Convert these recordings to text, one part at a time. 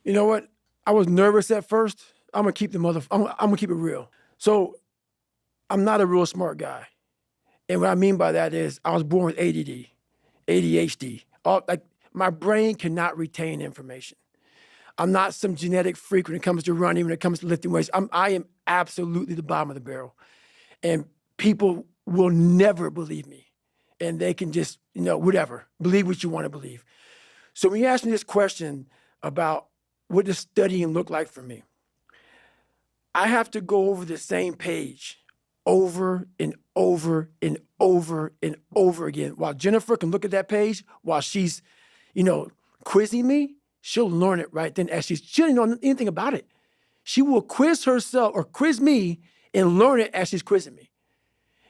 You know what? I was nervous at first. I'm gonna keep I'm gonna keep it real. So I'm not a real smart guy. And what I mean by that is I was born with ADD, ADHD. Like my brain cannot retain information. I'm not some genetic freak when it comes to running, when it comes to lifting weights. I am absolutely the bottom of the barrel. And people will never believe me. And they can just, whatever, believe what you want to believe. So when you ask me this question about what does studying look like for me, I have to go over the same page over and over and over and over again. While Jennifer can look at that page while she's, quizzing me, she'll learn it right then as she doesn't know anything about it. She will quiz herself or quiz me and learn it as she's quizzing me.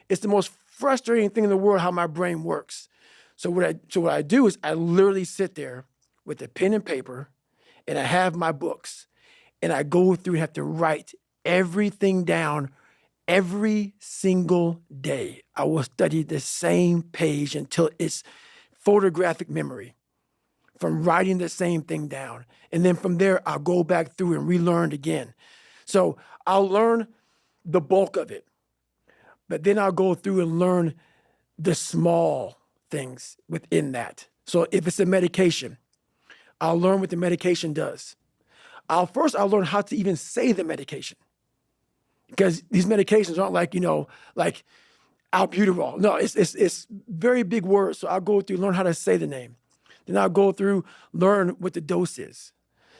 It's the most frustrating thing in the world how my brain works. So what I do is I literally sit there with a pen and paper and I have my books and I go through and have to write everything down every single day. I will study the same page until it's photographic memory from writing the same thing down. And then from there, I'll go back through and relearn it again. So I'll learn the bulk of it, but then I'll go through and learn the small things within that. So if it's a medication, I'll learn what the medication does. I'll learn how to even say the medication. Because these medications aren't like albuterol. No, it's very big words. So I'll go through, learn how to say the name. Then I'll go through, learn what the dose is.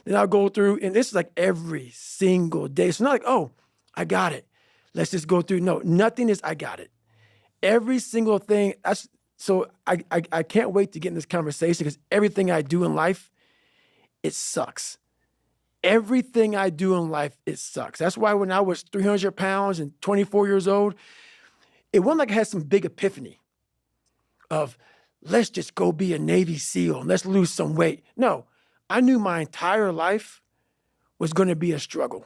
Then I'll go through, and this is like every single day. So not like, oh, I got it. Let's just go through. No, nothing is I got it. Every single thing. So I can't wait to get in this conversation because everything I do in life, it sucks. Everything I do in life, it sucks. That's why when I was 300 pounds and 24 years old, it wasn't like I had some big epiphany of let's just go be a Navy SEAL and let's lose some weight. No, I knew my entire life was going to be a struggle,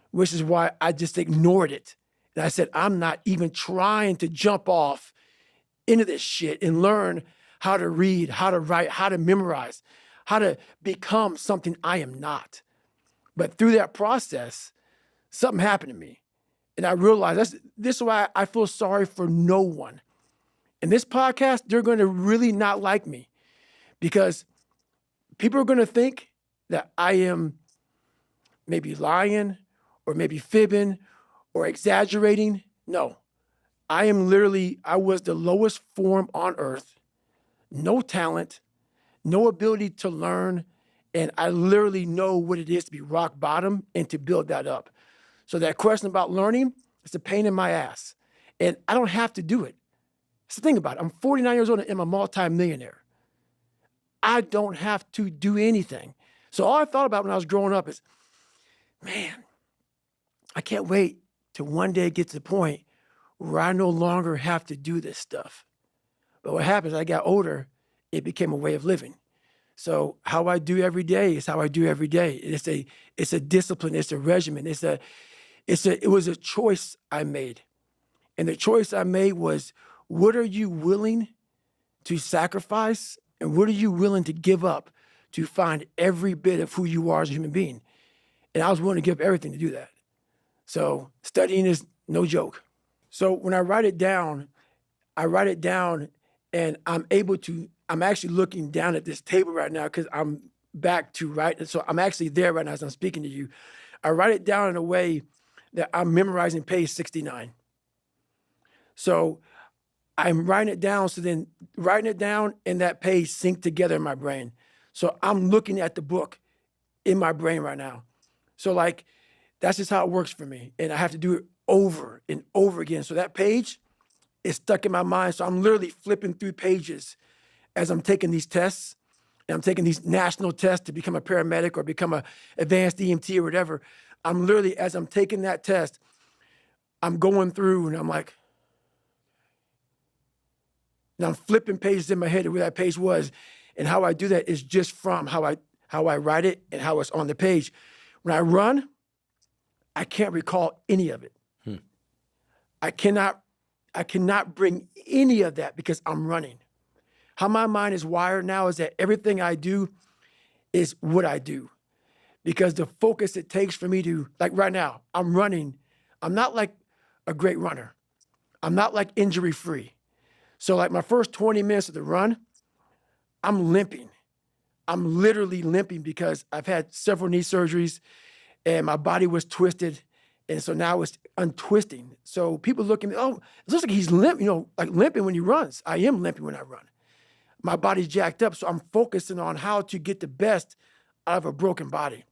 which is why I just ignored it. And I said, I'm not even trying to jump off into this shit and learn how to read, how to write, how to memorize, how to become something I am not. But through that process, something happened to me. And I realized this is why I feel sorry for no one. In this podcast, they're going to really not like me because people are going to think that I am maybe lying or maybe fibbing or exaggerating. No, I was the lowest form on earth, no talent, no ability to learn. And I literally know what it is to be rock bottom and to build that up. So that question about learning, it's a pain in my ass. And I don't have to do it. It's the thing about it. I'm 49 years old and I'm a multi-millionaire. I don't have to do anything. So all I thought about when I was growing up is, man, I can't wait till one day get to the point where I no longer have to do this stuff. But what happens, as I got older, it became a way of living. So how I do every day is how I do every day. It's a discipline. It's a regimen. It was a choice I made. And the choice I made was, what are you willing to sacrifice? And what are you willing to give up to find every bit of who you are as a human being? And I was willing to give up everything to do that. So studying is no joke. So when I write it down and I'm actually looking down at this table right now because I'm back to write. So I'm actually there right now as I'm speaking to you. I write it down in a way that I'm memorizing page 69. So I'm writing it down. So then writing it down and that page sync together in my brain. So I'm looking at the book in my brain right now. So that's just how it works for me. And I have to do it over and over again. So that page is stuck in my mind. So I'm literally flipping through pages as I'm taking these tests, and I'm taking these national tests to become a paramedic or become an advanced EMT or whatever. I'm literally, as I'm taking that test, I'm going through and I'm like, and I'm flipping pages in my head of where that page was. And how I do that is just from how I write it and how it's on the page. When I run, I can't recall any of it. I cannot bring any of that because I'm running. How my mind is wired now is that everything I do is what I do. because the focus it takes for me to, like right now, I'm running. I'm not like a great runner. I'm not like injury free. So like my first 20 minutes of the run, I'm limping. I'm literally limping because I've had several knee surgeries and my body was twisted. And so now it's untwisting. So people look at me, oh, it looks like he's limp, like limping when he runs. I am limping when I run. My body's jacked up. So I'm focusing on how to get the best out of a broken body.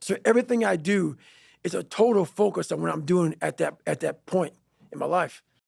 So everything I do is a total focus on what I'm doing at that point in my life.